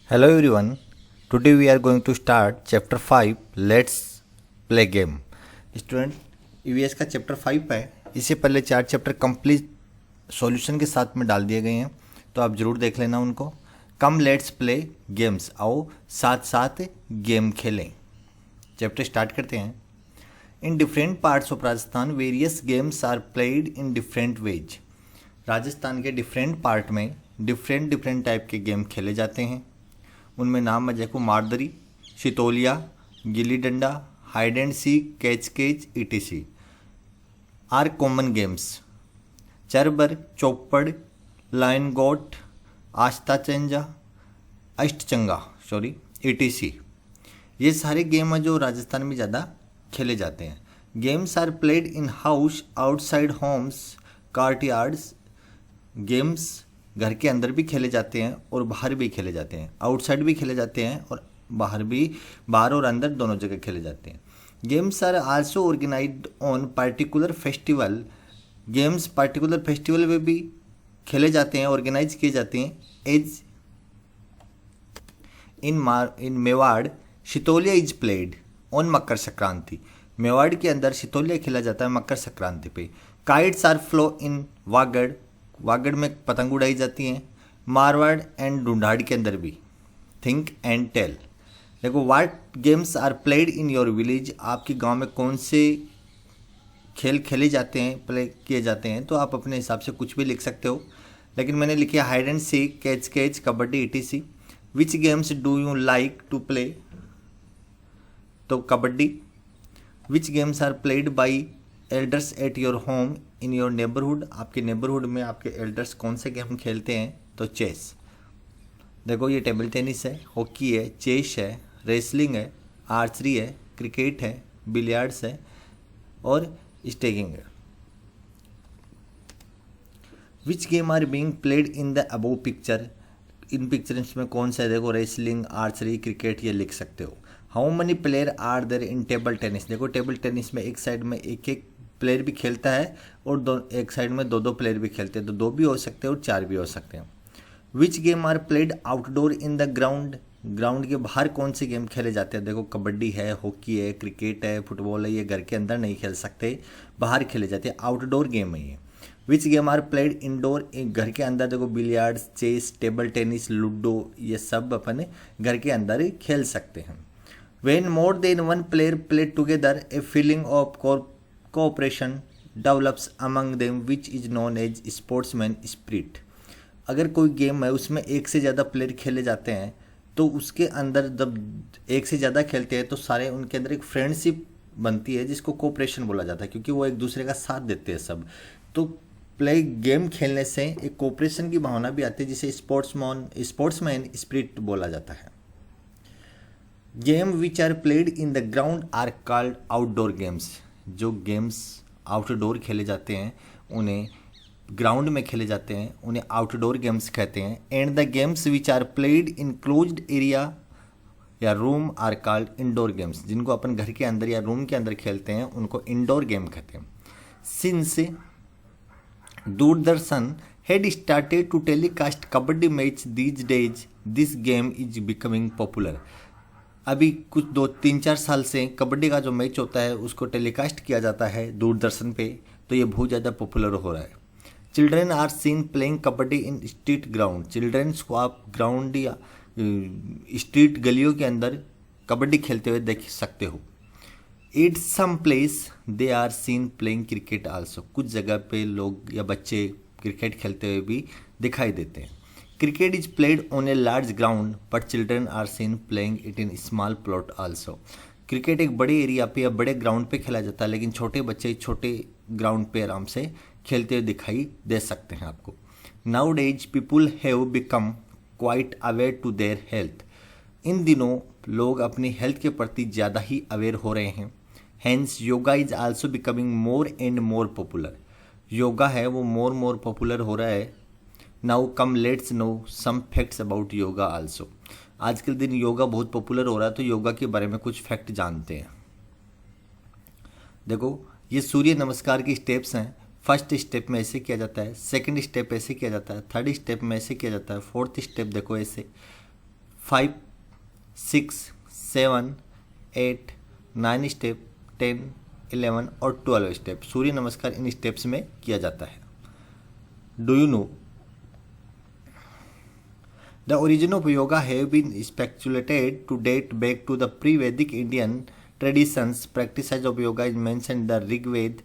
Hello everyone. Today we are going to start chapter 5 Let's play game. Student EVS का chapter 5 है। इससे पहले 4 chapter complete solution के साथ में डाल दिए गए हैं, तो आप ज़रूर देख लेना उनको। कम लेट्स प्ले गेम्स, आओ साथ साथ गेम खेलें। चैप्टर स्टार्ट करते हैं। In different parts of Rajasthan various games are played in different ways. Rajasthan के डिफरेंट पार्ट में डिफरेंट टाइप के गेम खेले जाते हैं। उनमें नाम है देखो, मारदरी, Sitoliya, gilli danda, hide and seek, catch catch, etc are common games. Charbar, chaupar, line goat, asta chanja, अष्टचंगा etc, ये सारे गेम हैं जो राजस्थान में ज़्यादा खेले जाते हैं। Games are played in house, outside homes, courtyards. Games घर के अंदर भी खेले जाते हैं और बाहर भी खेले जाते हैं। आउटसाइड भी खेले जाते हैं और बाहर और अंदर दोनों जगह खेले जाते हैं। Games are also organised on particular festival. Games particular festival में भी खेले जाते हैं, ऑर्गेनाइज किए जाते हैं। As in Mewar Sitoliya is played on Makar Sankranti. Mewar के अंदर सितोलिया खेला जाता है मकर संक्रांति पे। Kites are flow in Wagad, Wagad में पतंग उड़ाई जाती हैं। मारवाड़ एंड ढूंढाड़ के अंदर भी। थिंक एंड टेल, देखो what games are played in your village. आपके गांव में कौन से खेल खेले जाते हैं, प्ले किए जाते हैं, तो आप अपने हिसाब से कुछ भी लिख सकते हो, लेकिन मैंने लिखा hide and seek, catch catch, kabaddi, etc. Which games do you like to play, तो kabaddi. Which games are played by elders at your home in your neighbourhood. आपके नेबरहुड में आपके एल्डर्स कौन से गेम खेलते हैं, तो चेस। देखो ये टेबल टेनिस है, हॉकी है, चेस है, रेसलिंग है, आर्चरी है, क्रिकेट है, बिलियर्ड्स है और स्टेकिंग है। Which game are being played in the above picture. इन पिक्चर्स में कौन सा है, देखो रेसलिंग, आर्चरी, क्रिकेट, ये लिख सकते हो। How many player are there in table tennis. देखो टेबल टेनिस में एक साइड में एक प्लेयर भी खेलता है और एक साइड में दो प्लेयर भी खेलते हैं, तो 2 भी हो सकते हैं और 4 भी हो सकते हैं। Which game are played outdoor in the ground. Ground के बाहर कौन से गेम खेले जाते हैं, देखो कबड्डी है, हॉकी है, क्रिकेट है, फुटबॉल है, ये घर के अंदर नहीं खेल सकते, बाहर खेले जाते हैं, आउटडोर गेम है ये। Which game are played indoor, घर के अंदर देखो billiards, chess, table tennis, ludo, ये सब अपन घर के अंदर ही खेल सकते हैं। When more than one player play together, a feeling of cooperation develops among them, which is known as sportsman spirit. अगर कोई गेम है उसमें एक से ज़्यादा प्लेयर खेले जाते हैं, तो उसके अंदर जब एक से ज़्यादा खेलते हैं तो सारे उनके अंदर एक फ्रेंडशिप बनती है, जिसको कोऑपरेशन बोला जाता है, क्योंकि वो एक दूसरे का साथ देते हैं सब। तो प्ले गेम खेलने से एक कोऑपरेशन की भावना भी आती है, जिसे स्पोर्ट्समैन स्पिरिट बोला जाता है। Game which are played in the ground are called outdoor games. जो गेम्स आउटडोर खेले जाते हैं उन्हें ग्राउंड में खेले जाते हैं, उन्हें आउटडोर गेम्स कहते हैं। And the games which are played in closed area या room are called indoor games. जिनको अपन घर के अंदर या रूम के अंदर खेलते हैं उनको इंडोर गेम कहते हैं। Since Doordarshan had started to telecast kabaddi match these days, this game is becoming popular. अभी कुछ 2-3-4 साल से कबड्डी का जो मैच होता है उसको टेलीकास्ट किया जाता है दूरदर्शन पे, तो ये बहुत ज़्यादा पॉपुलर हो रहा है। Children are seen playing kabaddi in street ground. Childrens को आप ग्राउंड या स्ट्रीट गलियों के अंदर कबड्डी खेलते हुए देख सकते हो। At some place they are seen playing cricket also. कुछ जगह पे लोग या बच्चे क्रिकेट खेलते हुए भी दिखाई देते हैं। Cricket is played on a large ground but children are seen playing it in small plot also. Cricket एक बड़े एरिया पे या बड़े ग्राउंड पे खेला जाता है, लेकिन छोटे बच्चे छोटे ग्राउंड पे आराम से खेलते हुए दिखाई दे सकते हैं आपको। Nowadays people have become quite aware to their health. इन दिनों लोग अपनी हेल्थ के प्रति ज़्यादा ही अवेयर हो रहे हैं। Hence yoga is also becoming more and more popular. Yoga है वो मोर पॉपुलर हो रहा है। Now come let's know some facts about yoga also. आज के दिन योगा बहुत पॉपुलर हो रहा है, तो योगा के बारे में कुछ फैक्ट जानते हैं। देखो ये सूर्य नमस्कार की स्टेप्स हैं। फर्स्ट स्टेप में ऐसे किया जाता है, सेकंड स्टेप ऐसे किया जाता है, थर्ड स्टेप में ऐसे किया जाता है, फोर्थ स्टेप देखो ऐसे, 5, 6, 7, 8, 9 स्टेप, 10, 11 और 12 स्टेप। सूर्य नमस्कार इन स्टेप्स में किया जाता है। Do you know the origin of yoga have been speculated to date back to the pre-Vedic Indian traditions? Practice of yoga is mentioned in the Rig Veda,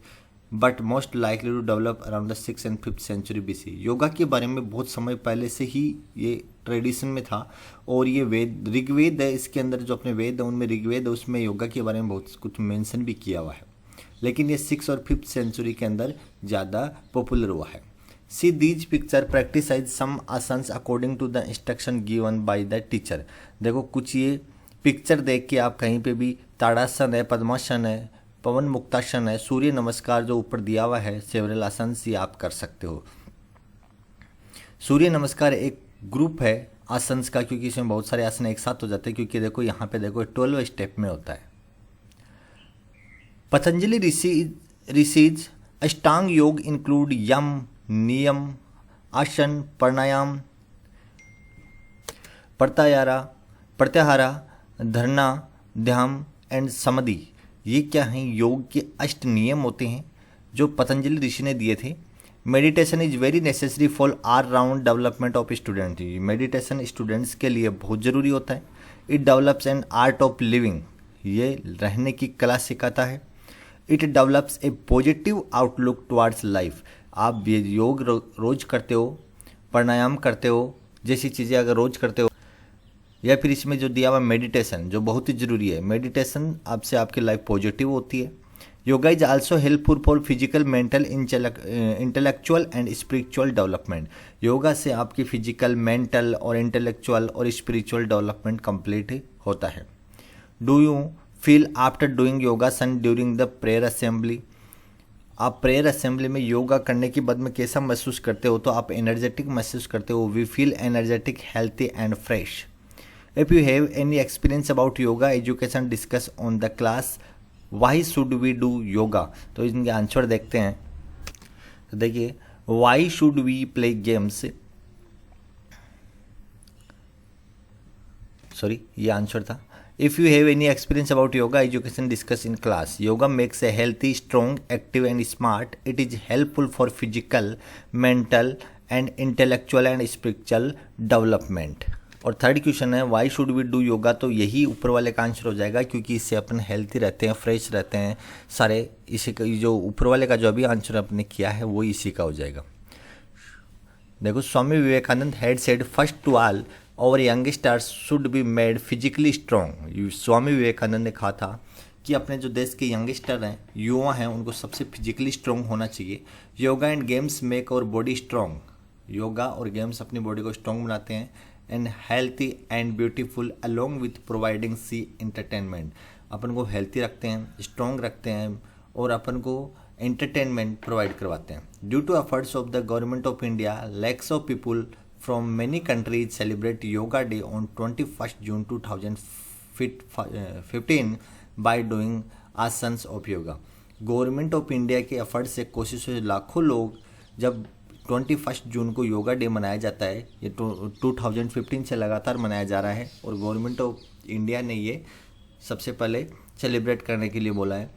but most likely to develop around the 6th and 5th century BC। Yoga के बारे में बहुत समय पहले से ही ये tradition में था, और ये वेद ऋग्वेद है, इसके अंदर जो अपने वेद है उनमें ऋग्वेद है, उसमें योगा के बारे में बहुत कुछ मेंशन भी किया हुआ है, लेकिन ये 6th और 5th सेंचुरी के अंदर ज़्यादा पॉपुलर हुआ है। See these picture practice some asanas according to the instruction given by the teacher. देखो कुछ ये पिक्चर देख के आप कहीं पे भी ताड़ासन है, पद्मासन है, पवन मुक्तासन है, सूर्य नमस्कार जो ऊपर दिया हुआ है, सेवरल आसन ये आप कर सकते हो। सूर्य नमस्कार एक ग्रुप है आसन्स का, क्योंकि इसमें बहुत सारे आसन एक साथ हो जाते हैं, क्योंकि देखो यहाँ पे देखो 12 स्टेप में होता है। पतंजलि ऋषिज अष्टांग योग इंक्लूड यम, नियम, आसन, प्राणायाम, प्रत्याहारा, धरना, ध्यान एंड समाधि। ये क्या हैं? योग के 8 नियम होते हैं जो पतंजलि ऋषि ने दिए थे। Meditation is very necessary for all round development of student. Meditation students के लिए बहुत ज़रूरी होता है। It develops an art of living, ये रहने की कला सिखाता है। It develops A positive outlook towards life. आप ये योग रोज करते हो, प्राणायाम करते हो, जैसी चीज़ें अगर रोज करते हो, या फिर इसमें जो दिया हुआ मेडिटेशन जो बहुत ही ज़रूरी है, मेडिटेशन आपसे आपकी लाइफ पॉजिटिव होती है। Yoga is also helpful for physical, mental, intellectual and spiritual development. Yoga से आपकी फिजिकल, मेंटल और इंटेलेक्चुअल और स्पिरिचुअल डेवलपमेंट कंप्लीट होता है। Do you feel after doing योगासन ड्यूरिंग द प्रेयर असेंबली? आप प्रेयर असेंबली में योगा करने के बाद में कैसा महसूस करते हो? तो आप एनर्जेटिक महसूस करते हो। We feel energetic, healthy and fresh. If you have any experience about yoga education, discuss on the class. Why should we do yoga? तो इनके आंसर देखते हैं। तो देखिए, why should we play games? Sorry, ये आंसर था। If you have any experience about yoga education, discuss in class. Yoga makes a healthy, strong, active and smart. It is helpful for physical, mental and intellectual and spiritual development. और third question है why should we do yoga? तो यही ऊपर वाले का answer हो जाएगा, क्योंकि इससे अपन हेल्थी रहते हैं, फ्रेश रहते हैं सारे। इसी का जो ऊपर वाले का जो अभी आंसर आपने किया है वो इसी का हो जाएगा। देखो, Swami Vivekananda had said first to all our youngsters should be made physically strong. Swami Vivekananda ने कहा था कि अपने जो देश के यंगस्टर हैं, युवा हैं, उनको सबसे फिजिकली स्ट्रॉन्ग होना चाहिए। Yoga and games make our body strong. Yoga और गेम्स अपनी बॉडी को स्ट्रॉन्ग बनाते हैं। And healthy and beautiful along with providing see entertainment. अपन को हेल्थी रखते हैं, स्ट्रॉन्ग रखते हैं और अपन को एंटरटेनमेंट प्रोवाइड करवाते हैं। Due to efforts of the government of India, lakhs of people from many countries celebrate yoga day on 21 June 2015 by doing asanas of yoga. Government of India के एफर्ट से, कोशिश से लाखों लोग जब 21 जून को योगा डे मनाया जाता है, ये 2015 से लगातार मनाया जा रहा है, और गवर्नमेंट ऑफ इंडिया ने ये सबसे पहले सेलिब्रेट करने के लिए बोला है।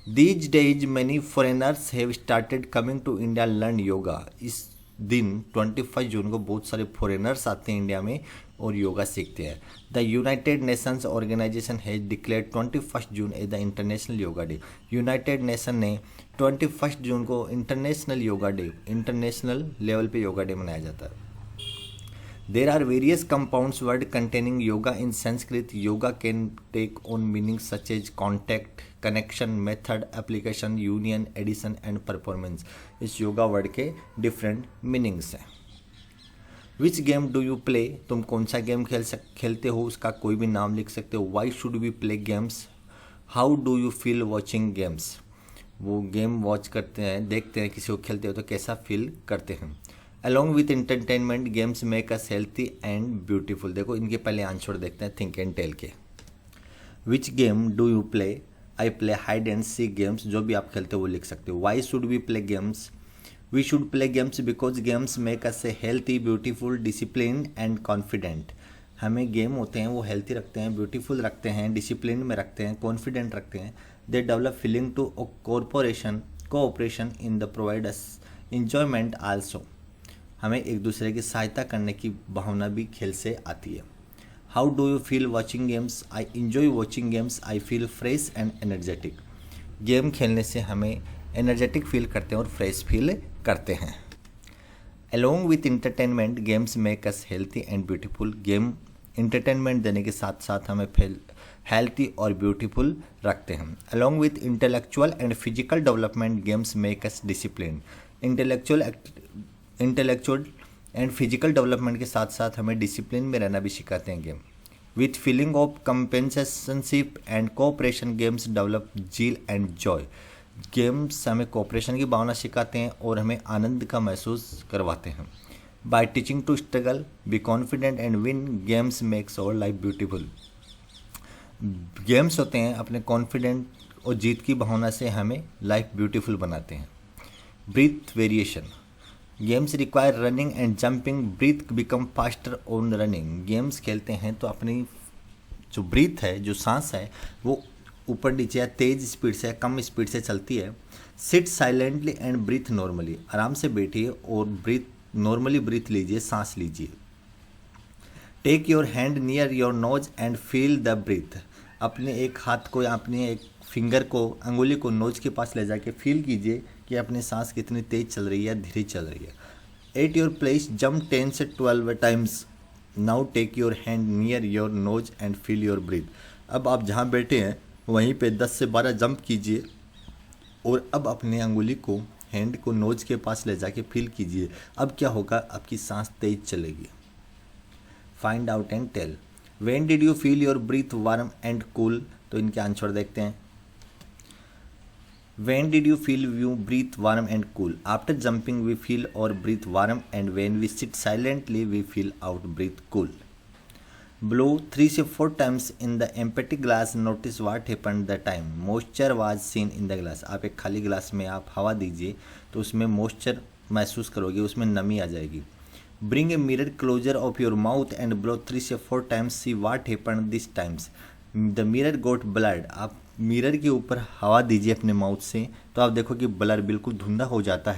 These days many foreigners have started coming to India learn yoga. इस दिन 21 जून को बहुत सारे फॉरेनर्स आते हैं इंडिया में और योगा सीखते हैं। The united nations organisation has declared 21 June as the international yoga day. United nation ने 21 जून को international yoga day, international level पे योगा डे मनाया जाता है। There are various compounds word containing yoga in Sanskrit. Yoga can take on meaning such as contact, connection, method, application, union, addition and performance. इस yoga word के different meanings हैं। Which game do you play? तुम कौन सा गेम खेलते हो, उसका कोई भी नाम लिख सकते हो। Why should we play games? How do you feel watching games? वो गेम वॉच करते हैं, देखते हैं किसी को खेलते हो तो कैसा फील करते हैं। Along with entertainment games make us healthy and beautiful. देखो इनके पहले आंसर देखते हैं थिंक एंड टेल के। Which game do you play? I play hide and seek games. जो भी आप खेलते हो वो लिख सकते हो। Why should we play games? We should play games because games make us a healthy, beautiful, discipline and confident. हमें गेम होते हैं वो हेल्थी रखते हैं, ब्यूटीफुल रखते हैं, डिसिप्लिन में रखते हैं, कॉन्फिडेंट रखते हैं। They develop feeling to cooperation in the provide us enjoyment also. हमें एक दूसरे की सहायता करने की भावना भी खेल से आती है। How do you feel watching games? I enjoy watching games, I feel fresh and energetic. Game खेलने से हमें एनर्जेटिक फील करते हैं और फ्रेश फील करते हैं। Along with entertainment, games make us healthy and beautiful। Game entertainment देने के साथ साथ हमें हेल्थी और ब्यूटीफुल रखते हैं। Along with intellectual and physical development, games make us disciplined। Intellectual and physical development के साथ साथ हमें डिसिप्लिन में रहना भी सिखाते हैं game. With feeling of companionship and cooperation, games develop zeal and joy. Games हमें कोऑपरेशन की भावना सिखाते हैं और हमें आनंद का महसूस करवाते हैं। By teaching to struggle, be confident and win, games makes our life beautiful. Games होते हैं अपने कॉन्फिडेंट और जीत की भावना से हमें लाइफ ब्यूटीफुल बनाते हैं। Breath variation, games require running and jumping, breath become faster on running. Games खेलते हैं तो अपनी जो ब्रीथ है, जो सांस है, वो ऊपर नीचे या तेज स्पीड से कम स्पीड से चलती है। Sit silently and breathe normally, आराम से बैठिए और ब्रीथ नॉर्मली ब्रीथ लीजिए, सांस लीजिए। Take your hand near your nose and feel the breath. अपने एक हाथ को या अपने एक फिंगर को, अंगुली को नोज के पास ले जाके फील कीजिए कि अपनी सांस कितनी तेज चल रही है या धीरे चल रही है। एट योर प्लेस जंप 10 से 12 times. Now take your hand near your nose and feel your breath. अब आप जहाँ बैठे हैं वहीं पे 10 से 12 जंप कीजिए और अब अपने अंगुली को, हैंड को नोज के पास ले जाके फील कीजिए। अब क्या होगा, आपकी सांस तेज चलेगी। Find out and tell, when did you feel your breath warm and cool? तो इनके आंसर देखते हैं। When did you feel you breathe warm and cool? After jumping we feel our breath warm and when we sit silently we feel our breath cool. Blow 3 से 4 times in the empty glass. Notice what happened the time moisture was seen in the glass. आप एक खाली गिलास में आप हवा दीजिए तो उसमें मॉइस्चर महसूस करोगे, उसमें नमी आ जाएगी। Bring a mirror closer of your mouth and blow 3 से 4 times. See what happened this times. The mirror got blurred. आप मिरर के ऊपर हवा दीजिए अपने माउथ से तो आप देखो कि ब्लर बिल्कुल धुंधला हो जाता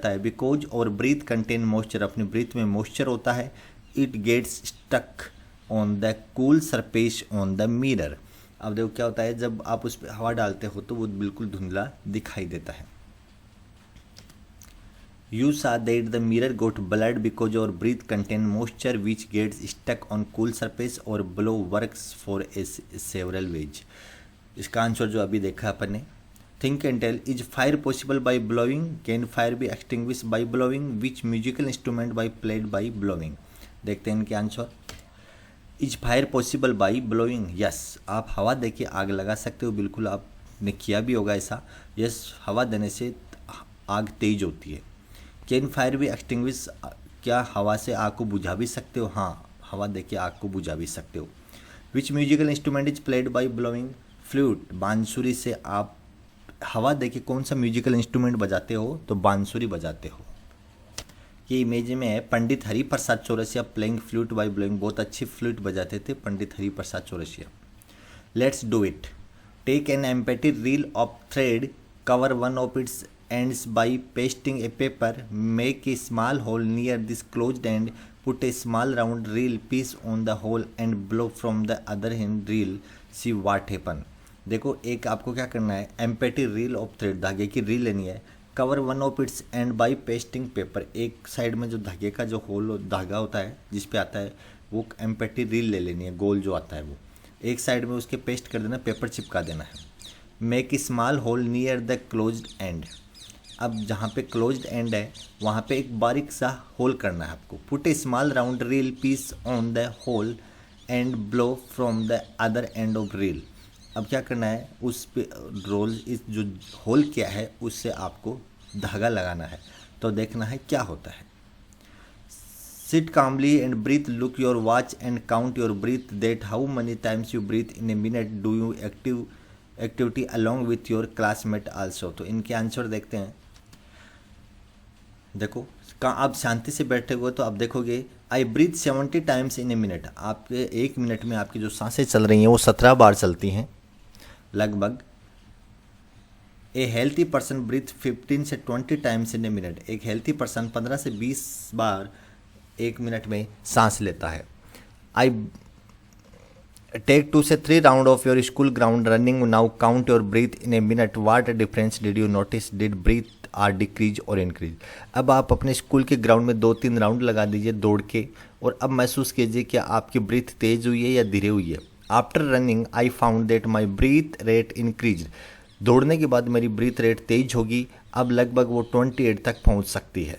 है। बिकॉज और ब्रीथ कंटेन मॉइस्चर, अपनी ब्रीथ में मॉइस्चर होता है। It gets stuck on the cool surface on the mirror. अब देखो क्या होता है, जब आप उस पर हवा डालते हो तो वो बिल्कुल धुंधला दिखाई देता है। You saw that the mirror got blurred because your breath contain moisture which gets stuck on cool surface or blow works for a several ways। इसका आंसर जो अभी देखा अपन ने। Think and tell, is fire possible by blowing? Can fire be extinguished by blowing? Which musical instrument by played by blowing? देखते हैं इनके answer. Is fire possible by blowing? Yes, आप हवा देके आग लगा सकते हो, बिल्कुल आपने किया भी होगा ऐसा। यस, हवा देने से आग तेज होती है। कैन फायर भी एक्सटिंग्विश, क्या हवा से आग को बुझा भी सकते हो? हाँ, हवा देके आग को बुझा भी सकते हो। विच musical instrument is played by blowing? Flute, बांसुरी से आप हवा देके कौन सा म्यूजिकल इंस्ट्रूमेंट बजाते हो? तो बांसुरी बजाते हो। ये इमेज में है Pandit Hariprasad Chaurasia playing flute by blowing. बहुत अच्छी फ्लूट बजाते थे Pandit Hariprasad Chaurasia. Let's do it. Take an empty reel of thread, cover one of its ends by pasting a paper. Make a small hole near this closed end. Put a small round reel piece on the hole and blow from the other end reel. See what happen. देखो, एक आपको क्या करना है, empty reel of thread, धागे की reel लेनी है। Cover one of it's and by pasting paper, एक साइड में जो धागे का जो होल धागा होता है जिस पे आता है वो एम्पेटी रील ले लेनी है, गोल जो आता है वो एक साइड में उसके पेस्ट कर देना, पेपर चिपका देना है। Make a small hole near the closed end, अब जहाँ पे क्लोज्ड एंड है वहाँ पे एक बारीक सा होल करना है आपको। Put a small round reel piece on the hole and blow from the other end of reel. अब क्या करना है, उस पे रोल, इस जो होल किया है उससे आपको धागा लगाना है, तो देखना है क्या होता है। Sit calmly and breathe, look your watch and count your breath, that how many times you breathe in a minute, do you activity along with your classmate also. तो इनके आंसर देखते हैं। देखो, आप शांति से बैठे हुए तो आप देखोगे I breathe 70 times in a minute, आपके 1 मिनट में आपकी जो सांसें चल रही हैं वो 17 बार चलती हैं लगभग। ए हेल्थी पर्सन ब्रीथ 15 से 20 टाइम्स इन ए मिनट, एक हेल्थी पर्सन 15 से 20 बार 1 मिनट में सांस लेता है। आई टेक 2 से 3 round of your school ground running, now count your breath in a minute, what difference did you notice, did breath are decrease or increase. अब आप अपने स्कूल के ग्राउंड में 2-3 राउंड लगा दीजिए दौड़ के, और अब महसूस कीजिए कि आपकी ब्रीथ तेज हुई है या धीरे हुई है। After running I found that my breath rate increase, दौड़ने के बाद मेरी ब्रीथ रेट तेज होगी, अब लगभग वो 28 तक पहुंच सकती है।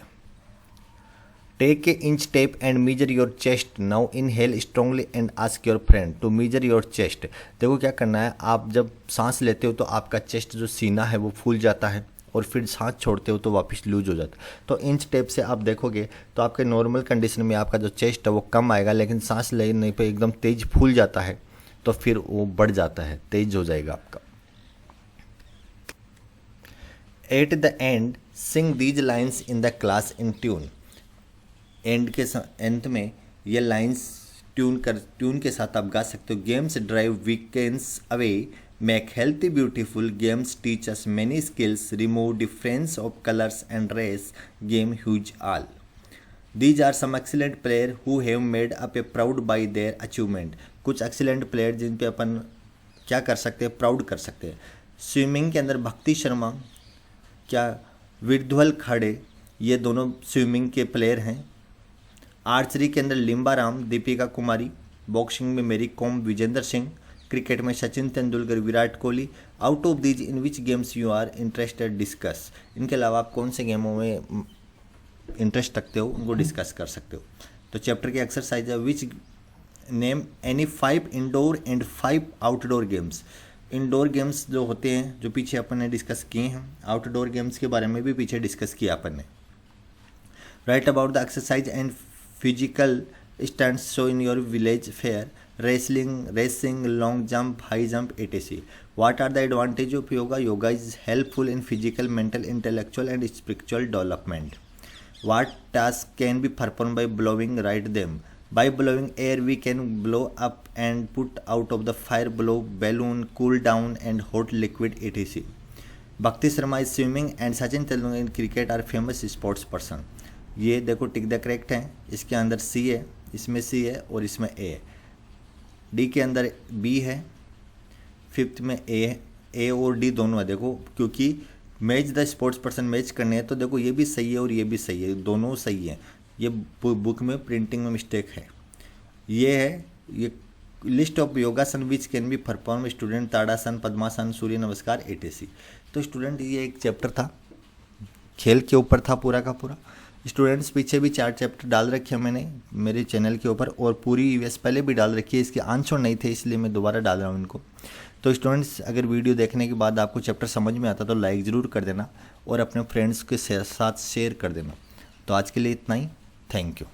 Take a inch tape and measure your chest, now inhale strongly and ask your friend to measure your chest. देखो क्या करना है, आप जब सांस लेते हो तो आपका चेस्ट जो सीना है वो फूल जाता है, और फिर सांस छोड़ते हो तो वापस लूज हो जाता है। तो इंच टेप से आप देखोगे तो आपके नॉर्मल कंडीशन में आपका जो चेस्ट है वो कम आएगा, लेकिन सांस लेने पे एकदम तेज फूल जाता है तो फिर वो बढ़ जाता है, तेज हो जाएगा आपका। At the end Singh these lines in the class in tune, and के अंत में ये लाइन्स ट्यून के साथ आप गा सकते हो। Games drive weakness away, make healthy beautiful, games teach us many skills, remove difference of colours and race, game huge all. These are some excellent player who have made up a proud by their achievement, कुछ excellent player जिन पे अपन क्या कर सकते हैं, proud कर सकते हैं। स्विमिंग के अंदर भक्ति शर्मा, क्या विद्वल खड़े, ये दोनों स्विमिंग के प्लेयर हैं। आर्चरी के अंदर लिम्बाराम, दीपिका कुमारी, बॉक्सिंग में मेरी कॉम, विजेंद्र सिंह, क्रिकेट में Sachin Tendulkar, Virat Kohli. Out of these in which games you are interested discuss, इनके अलावा आप कौन से गेमों में इंटरेस्ट रखते हो उनको डिस्कस कर सकते हो। तो चैप्टर की एक्सरसाइज है, which name any 5 indoor and 5 outdoor games. Indoor games जो होते हैं जो पीछे अपन ने डिस्कस किए हैं, आउटडोर गेम्स के बारे में भी पीछे डिस्कस किया अपन ने। Right about the exercise and physical stunts show in your village fair, racing, long jump, high jump, etc. What are the advantage of yoga? Yoga is helpful in physical, mental, intellectual and spiritual development. What tasks can be performed by blowing? Write them. By blowing air, we can blow up and put out of the fire, blow balloon, cool down and hot liquid, etc. Bhakti Sharma is swimming and Sachin Tendulkar in cricket are famous sports person. ये देखो tick the correct है, इसके अंदर सी है, इसमें सी है और इसमें ए है। डी के अंदर बी है, फिफ्थ में ए है, ए और डी दोनों है। देखो क्योंकि match the sports person match करने हैं तो देखो ये भी सही है और ये भी सही है, दोनों सही है। ये बुक में प्रिंटिंग में मिस्टेक है। ये है ये list of yogasana which can be perform student, tadasana, padmasana, surya namaskar, etc. तो स्टूडेंट ये एक चैप्टर था, खेल के ऊपर था पूरा का पूरा। स्टूडेंट्स पीछे भी 4 चैप्टर डाल रखे हैं मैंने मेरे चैनल के ऊपर, और पूरी यूएस पहले भी डाल रखी है, इसके आंसर नहीं थे इसलिए मैं दोबारा डाल रहा हूँ इनको। तो स्टूडेंट्स अगर वीडियो देखने के बाद आपको चैप्टर समझ में आता तो लाइक ज़रूर कर देना और अपने फ्रेंड्स के साथ शेयर कर देना। तो आज के लिए इतना ही, थैंक यू।